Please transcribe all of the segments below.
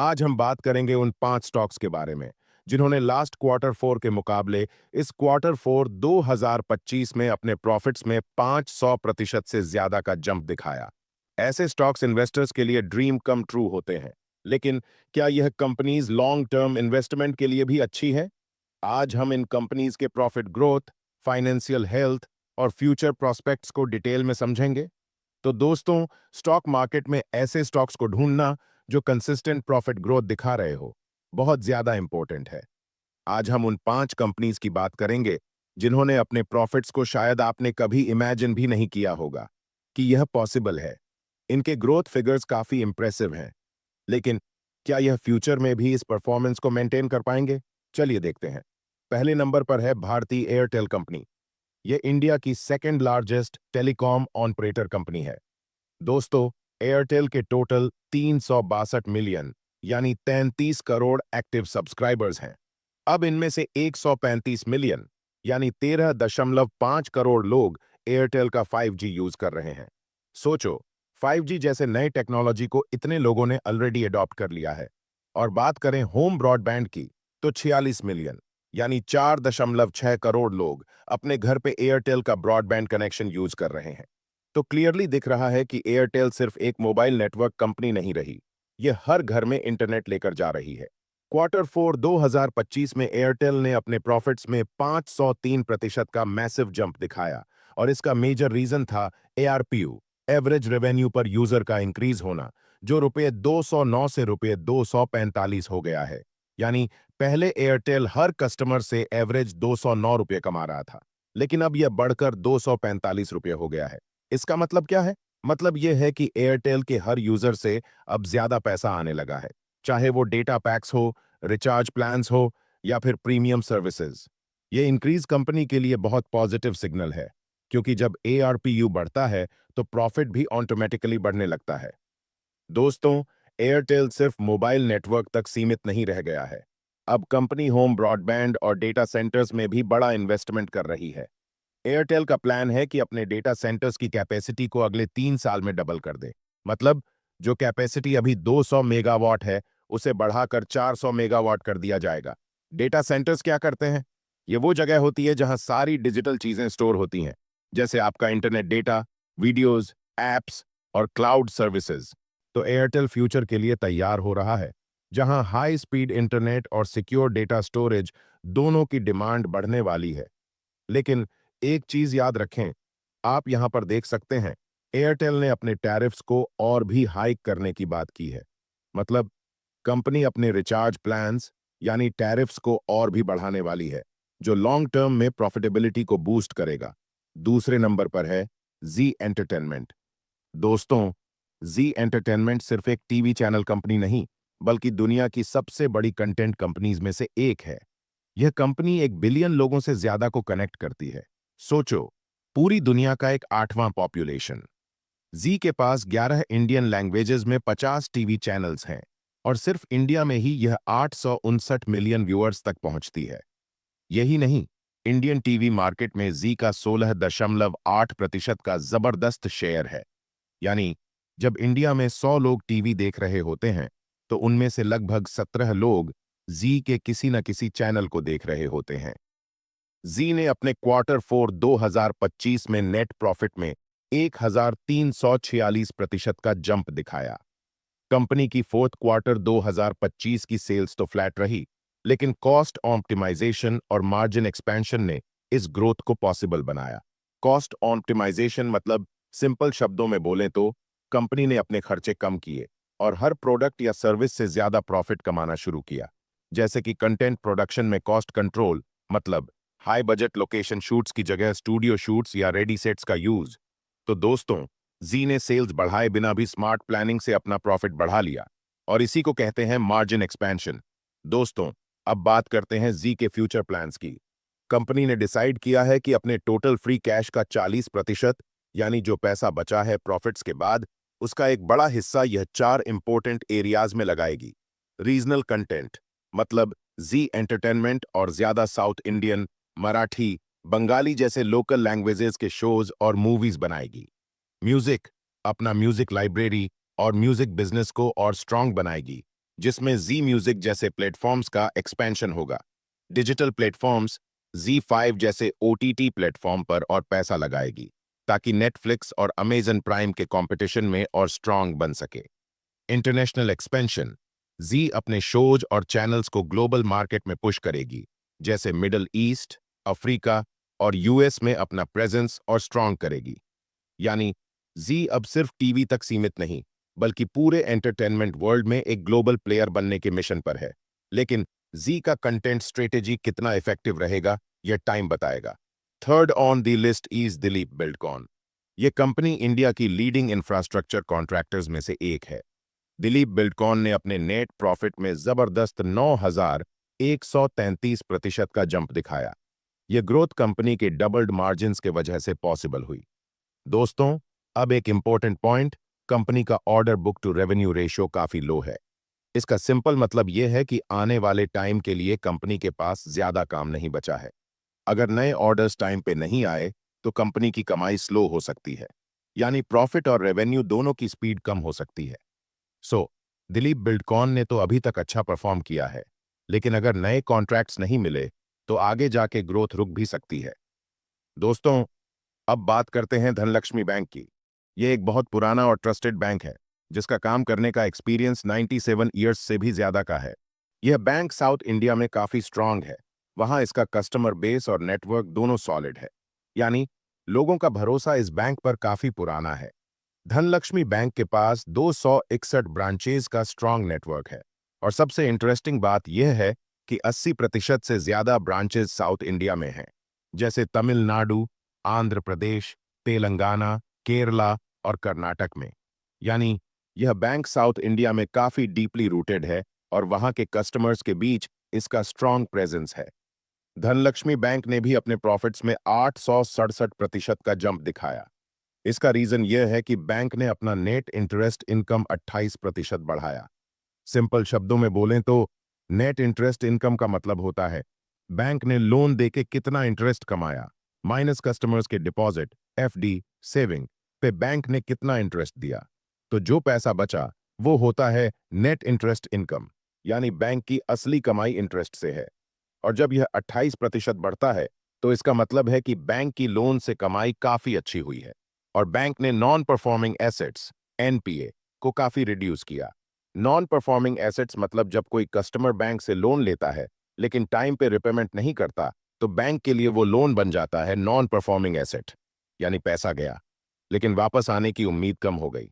आज हम बात करेंगे उन 5 स्टॉक्स के बारे में, जिन्होंने लास्ट क्वार्टर 4 के मुकाबले इस क्वार्टर 4 2025 में अपने प्रॉफिट्स में 500% से ज्यादा का जंप दिखाया। ऐसे स्टॉक्स इन्वेस्टर्स के लिए ड्रीम कम ट्रू होते हैं, लेकिन क्या यह कंपनीज लॉन्ग टर्म इन्वेस्टमेंट के लिए भी अच्छी है? आज हम इन कंपनीज के प्रॉफिट ग्रोथ, फाइनेंशियल हेल्थ और फ्यूचर प्रोस्पेक्ट्स को डिटेल में समझेंगे। तो दोस्तों, स्टॉक मार्केट में ऐसे स्टॉक्स को ढूंढना जो कंसिस्टेंट प्रॉफिट ग्रोथ दिखा रहे हो, बहुत ज्यादा इंपॉर्टेंट है। आज हम उन 5 कंपनीज की बात करेंगे जिन्होंने अपने प्रॉफिट्स को शायद आपने कभी इमेजिन भी नहीं किया होगा कि यह पॉसिबल है। इनके ग्रोथ फिगर्स काफी इंप्रेसिव हैं, लेकिन क्या यह फ्यूचर में भी इस परफॉर्मेंस को मेंटेन कर पाएंगे? चलिए देखते हैं। पहले नंबर पर है भारतीय एयरटेल कंपनी। यह इंडिया की second largest telecom operator company है। दोस्तों, एयरटेल के टोटल 362 मिलियन यानी 33 करोड़ एक्टिव सब्सक्राइबर्स हैं। अब इनमें से 135 मिलियन यानी 13.5 करोड़ लोग एयरटेल का 5G यूज कर रहे हैं। सोचो, 5G जैसे नए टेक्नोलॉजी को इतने लोगों ने ऑलरेडी अडॉप्ट कर लिया है। और बात करें होम ब्रॉडबैंड की, तो 46 मिलियन यानी 4.6 करोड़ लोग अपने घर पे एयरटेल का ब्रॉडबैंड कनेक्शन यूज कर रहे हैं। तो क्लियरली दिख रहा है कि एयरटेल सिर्फ एक मोबाइल नेटवर्क कंपनी नहीं रही, ये हर घर में इंटरनेट लेकर जा रही है। क्वार्टर 4 2025 में एयरटेल ने अपने प्रॉफिट्स में 503% का मैसिव जंप दिखाया, और इसका मेजर रीजन था एआरपीयू, एवरेज रेवेन्यू पर यूजर का इंक्रीज होना, जो रुपये 209 से रुपये 245 हो गया है। यानी पहले एयरटेल हर कस्टमर से एवरेज 209 रुपये कमा रहा था, लेकिन अब यह बढ़कर 245 रुपये हो गया है। इसका मतलब क्या है? मतलब यह है कि एयरटेल के हर यूजर से अब ज्यादा पैसा आने लगा है, चाहे वो डेटा पैक्स हो, रिचार्ज प्लान्स हो या फिर प्रीमियम सर्विसेज। ये इंक्रीज कंपनी के लिए बहुत पॉजिटिव सिग्नल है, क्योंकि जब एआरपीयू बढ़ता है तो प्रॉफिट भी ऑटोमेटिकली बढ़ने लगता है। दोस्तों, एयरटेल सिर्फ मोबाइल नेटवर्क तक सीमित नहीं रह गया है। अब कंपनी होम ब्रॉडबैंड और डेटा सेंटर्स में भी बड़ा इन्वेस्टमेंट कर रही है। एयरटेल का प्लान है कि अपने डेटा सेंटर्स की कैपेसिटी को अगले 3 साल में डबल कर दे। मतलब जो कैपेसिटी अभी 200 मेगावाट है, उसे बढ़ाकर 400 मेगावाट कर दिया जाएगा। डेटा सेंटर्स क्या करते हैं? ये वो जगह होती है जहां सारी डिजिटल चीजें स्टोर होती हैं, जैसे आपका इंटरनेट डेटा, वीडियोज, एप्स और क्लाउड सर्विसेज। तो एयरटेल फ्यूचर के लिए तैयार हो रहा है, जहां हाई स्पीड इंटरनेट और सिक्योर डेटा स्टोरेज दोनों की डिमांड बढ़ने वाली है। लेकिन एक चीज याद रखें, आप यहां पर देख सकते हैं, एयरटेल ने अपने टैरिफ्स को और भी हाइक करने की बात की है। मतलब कंपनी अपने रिचार्ज प्लान्स यानी टैरिफ्स को और भी बढ़ाने वाली है, जो लॉन्ग टर्म में प्रॉफिटेबिलिटी को बूस्ट करेगा। दूसरे नंबर पर है जी एंटरटेनमेंट। दोस्तों, जी एंटरटेनमेंट सिर्फ एक टीवी चैनल कंपनी नहीं, बल्कि दुनिया की सबसे बड़ी कंटेंट कंपनीज में से एक है। यह कंपनी 1 बिलियन लोगों से ज्यादा को कनेक्ट करती है। सोचो, पूरी दुनिया का एक 8वां पॉपुलेशन। जी के पास 11 इंडियन लैंग्वेजेस में 50 टीवी चैनल्स हैं, और सिर्फ इंडिया में ही यह 859 मिलियन व्यूअर्स तक पहुंचती है। यही नहीं, इंडियन टीवी मार्केट में जी का 16.8% का जबरदस्त शेयर है। यानी जब इंडिया में 100 लोग टीवी देख रहे होते हैं, तो उनमें से लगभग 17 लोग जी के किसी न किसी चैनल को देख रहे होते हैं। जी ने अपने क्वार्टर 4 2025 में नेट प्रॉफिट में 1346% का जंप दिखाया। कंपनी की फोर्थ क्वार्टर 2025 की सेल्स तो फ्लैट रही, लेकिन कॉस्ट ऑप्टिमाइजेशन और मार्जिन एक्सपेंशन ने इस ग्रोथ को पॉसिबल बनाया। कॉस्ट ऑप्टिमाइजेशन मतलब, सिंपल शब्दों में बोलें तो, कंपनी ने अपने खर्चे कम किए और हर प्रोडक्ट या सर्विस से ज्यादा प्रॉफिट कमाना शुरू किया। जैसे कि कंटेंट प्रोडक्शन में कॉस्ट कंट्रोल, मतलब हाई बजट लोकेशन शूट्स की जगह स्टूडियो शूट्स या रेडी सेट्स का यूज। तो दोस्तों, जी ने सेल्स बढ़ाए बिना भी स्मार्ट प्लानिंग से अपना प्रॉफिट बढ़ा लिया, और इसी को कहते हैं मार्जिन एक्सपेंशन। दोस्तों, अब बात करते हैं जी के फ्यूचर प्लान्स की। कंपनी ने डिसाइड किया है कि अपने टोटल फ्री कैश का 40%, यानी जो पैसा बचा है प्रॉफिट्स के बाद, उसका एक बड़ा हिस्सा यह 4 इंपॉर्टेंट एरियाज में लगाएगी। रीजनल कंटेंट, मतलब जी एंटरटेनमेंट और ज्यादा साउथ इंडियन, मराठी, बंगाली जैसे लोकल लैंग्वेजेस के शोज और मूवीज बनाएगी। म्यूजिक, अपना म्यूजिक लाइब्रेरी और म्यूजिक बिजनेस को और स्ट्रांग बनाएगी। जिसमें जी म्यूजिक जैसे प्लेटफॉर्म्स का एक्सपेंशन होगा। डिजिटल प्लेटफॉर्म्स Z5 जैसे OTT प्लेटफॉर्म पर और पैसा लगाएगी, ताकि नेटफ्लिक्स और अमेजन प्राइम के कंपटीशन में और स्ट्रांग बन सके। इंटरनेशनल एक्सपेंशन, जी अपने शोज और चैनल्स को ग्लोबल मार्केट में पुश करेगी, जैसे मिडल ईस्ट, अफ्रीका और यूएस में अपना प्रेजेंस और स्ट्रांग करेगी। यानी जी अब सिर्फ टीवी तक सीमित नहीं, बल्कि पूरे एंटरटेनमेंट वर्ल्ड में एक ग्लोबल प्लेयर बनने के मिशन पर है। लेकिन जी का कंटेंट स्ट्रेटेजी कितना इफेक्टिव रहेगा, यह टाइम बताएगा। Third on the list is Dilip Buildcon. यह कंपनी इंडिया की लीडिंग इंफ्रास्ट्रक्चर कॉन्ट्रैक्टर्स में से एक है। दिलीप बिल्डकॉन ने अपने नेट प्रॉफिट में जबरदस्त 9,133% का जंप दिखाया। यह ग्रोथ कंपनी के डबल्ड मार्जिन्स के वजह से पॉसिबल हुई। दोस्तों, अब एक इंपॉर्टेंट पॉइंट, कंपनी का order book to revenue ratio काफी लो है। इसका सिंपल मतलब यह है कि आने वाले टाइम के लिए कंपनी के पास ज्यादा काम नहीं बचा है। अगर नए ऑर्डर्स टाइम पे नहीं आए, तो कंपनी की कमाई स्लो हो सकती है, यानी प्रॉफिट और रेवेन्यू दोनों की स्पीड कम हो सकती है। दिलीप बिल्डकॉन ने तो अभी तक अच्छा परफॉर्म किया है, लेकिन अगर नए कॉन्ट्रैक्ट्स नहीं मिले, तो आगे जाके ग्रोथ रुक भी सकती है। दोस्तों, अब बात करते हैं धनलक्ष्मी बैंक की। यह एक बहुत पुराना और ट्रस्टेड बैंक है, जिसका काम करने का एक्सपीरियंस 97 ईयर्स से भी ज्यादा का है। यह बैंक साउथ इंडिया में काफी स्ट्रांग है। वहां इसका कस्टमर बेस और नेटवर्क दोनों सॉलिड है, यानी लोगों का भरोसा इस बैंक पर काफी पुराना है। धनलक्ष्मी बैंक के पास 261 ब्रांचेज का स्ट्रांग नेटवर्क है, और सबसे इंटरेस्टिंग बात यह है कि 80% से ज्यादा ब्रांचेज साउथ इंडिया में हैं, जैसे तमिलनाडु, आंध्र प्रदेश, तेलंगाना, केरला और कर्नाटक में। यानी यह बैंक साउथ इंडिया में काफी डीपली रूटेड है, और वहां के कस्टमर्स के बीच इसका स्ट्रांग प्रेजेंस है। धनलक्ष्मी बैंक ने भी अपने प्रॉफिट्स में 867% का जंप दिखाया। इसका रीजन यह है कि बैंक ने अपना नेट इंटरेस्ट इनकम 28% बढ़ाया। सिंपल शब्दों में बोलें तो नेट इंटरेस्ट इनकम का मतलब होता है बैंक ने लोन देके कितना इंटरेस्ट कमाया, माइनस कस्टमर्स के डिपॉजिट, एफडी, सेविंग पे बैंक ने कितना इंटरेस्ट दिया। तो जो पैसा बचा, वो होता है नेट इंटरेस्ट इनकम, यानी बैंक की असली कमाई इंटरेस्ट से है। और जब यह 28% बढ़ता है, तो इसका मतलब है कि बैंक की लोन से कमाई काफी अच्छी हुई है, और बैंक ने नॉन परफॉर्मिंग एसेट्स (एनपीए) को काफी रिड्यूस किया। नॉन परफॉर्मिंग एसेट्स मतलब जब कोई कस्टमर बैंक से लोन लेता है, लेकिन टाइम पे रिपेमेंट नहीं करता, तो बैंक के लिए वो लोन बन जाता है नॉन परफॉर्मिंग एसेट, यानी पैसा गया, लेकिन वापस आने की उम्मीद कम हो गई।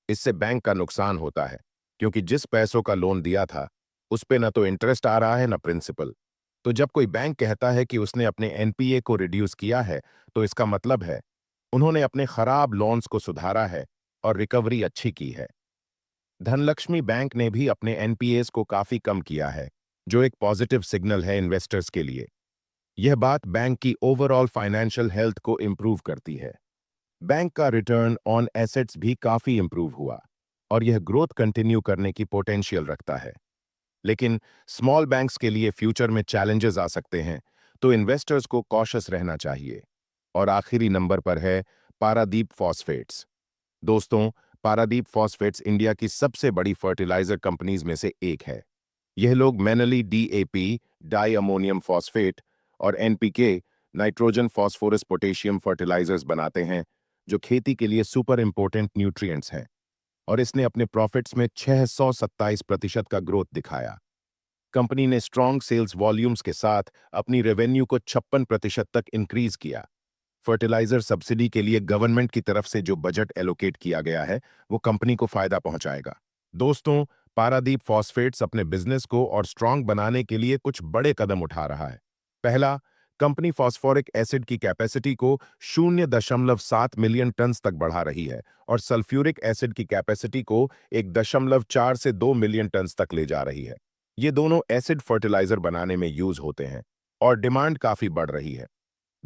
इससे बैंक का नुकसान होता है, क्योंकि जिस पैसों का लोन दिया था, उस पे न तो इंटरेस्ट आ रहा है, न प्रिंसिपल। तो जब कोई बैंक कहता है कि उसने अपने एनपीए को रिड्यूस किया है, तो इसका मतलब है उन्होंने अपने खराब लोन्स को सुधारा है और रिकवरी अच्छी की है। धनलक्ष्मी बैंक ने भी अपने एनपीएस को काफी कम किया है, जो एक पॉजिटिव सिग्नल है इन्वेस्टर्स के लिए। यह बात बैंक की ओवरऑल फाइनेंशियल हेल्थ को इम्प्रूव करती है। बैंक का रिटर्न ऑन एसेट्स भी काफी इम्प्रूव हुआ, और यह ग्रोथ कंटिन्यू करने की पोटेंशियल रखता है। लेकिन स्मॉल बैंक्स के लिए फ्यूचर में चैलेंजेस आ सकते हैं, तो इन्वेस्टर्स को कॉशियस रहना चाहिए। और आखिरी नंबर पर है पारादीप फॉस्फेट्स। दोस्तों, पारादीप फॉस्फेट्स इंडिया की सबसे बड़ी फर्टिलाइजर कंपनीज में से एक है। यह लोग mainly DAP, di ammonium phosphate, और NPK, nitrogen phosphorus potassium fertilizers बनाते हैं, जो खेती के लिए सुपर इंपॉर्टेंट न्यूट्रिएंट्स हैं। और इसने अपने प्रॉफिट्स में 627% का ग्रोथ दिखाया। कंपनी ने स्ट्रॉन्ग सेल्स वॉल्यूम्स के साथ अपनी रेवेन्यू को 56% तक इंक्रीज किया। फर्टिलाइजर सब्सिडी के लिए गवर्नमेंट की तरफ से जो बजट एलोकेट किया गया है, वो कंपनी को फायदा पहुंचाएगा। दोस्तों, पारादीप फॉस्फेट्स अपने बिजनेस को और स्ट्रांग बनाने के लिए कुछ बड़े कदम उठा रहा है। पहला, कंपनी फॉस्फोरिक एसिड की कैपेसिटी को 0.7 मिलियन टन्स तक बढ़ा रही है, और सल्फ्यूरिक एसिड की कैपेसिटी को 1.4 से 2 मिलियन टन्स तक ले जा रही है। ये दोनों एसिड फर्टिलाइजर बनाने में यूज होते हैं, और डिमांड काफी बढ़ रही है।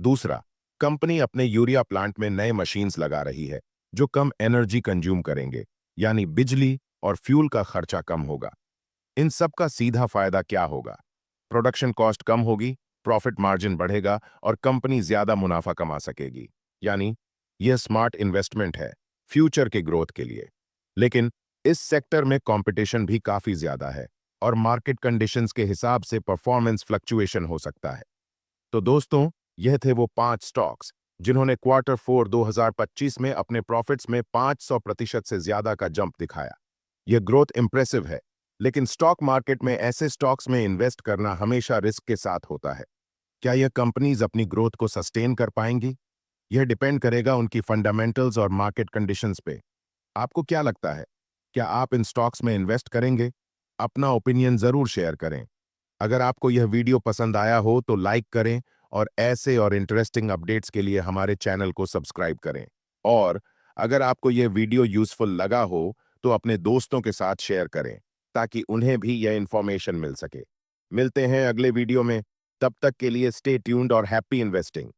दूसरा, कंपनी अपने यूरिया प्लांट में नए मशीन्स लगा रही है, जो कम एनर्जी कंज्यूम करेंगे, यानी बिजली और फ्यूल का खर्चा कम होगा। इन सब का सीधा फायदा क्या होगा? प्रोडक्शन कॉस्ट कम होगी, प्रॉफिट मार्जिन बढ़ेगा, और कंपनी ज्यादा मुनाफा कमा सकेगी। यानी यह स्मार्ट इन्वेस्टमेंट है फ्यूचर के ग्रोथ के लिए। लेकिन इस सेक्टर में कंपटीशन भी काफी ज्यादा है और मार्केट कंडीशंस के हिसाब से परफॉर्मेंस फ्लक्चुएशन हो सकता है। तो दोस्तों, यह थे वो 5 स्टॉक्स जिन्होंने क्वार्टर 4 2025 में अपने प्रॉफिट्स में 500% से ज्यादा का जंप दिखाया। यह ग्रोथ इंप्रेसिव है, लेकिन स्टॉक मार्केट में ऐसे स्टॉक्स में इन्वेस्ट करना हमेशा रिस्क के साथ होता है। क्या यह कंपनीज अपनी ग्रोथ को सस्टेन कर पाएंगी? यह डिपेंड करेगा उनकी फंडामेंटल्स और मार्केट कंडीशंस पे। आपको क्या लगता है? क्या आप इन स्टॉक्स में इन्वेस्ट करेंगे? अपना ओपिनियन जरूर शेयर करें। अगर आपको यह वीडियो पसंद आया हो तो लाइक करें और ऐसे और इंटरेस्टिंग अपडेट्स के लिए हमारे चैनल को सब्सक्राइब करें। और अगर आपको यह वीडियो यूजफुल लगा हो तो अपने दोस्तों के साथ शेयर करें ताकि उन्हें भी यह इंफॉर्मेशन मिल सके। मिलते हैं अगले वीडियो में। तब तक के लिए स्टे ट्यून्ड और हैप्पी इन्वेस्टिंग।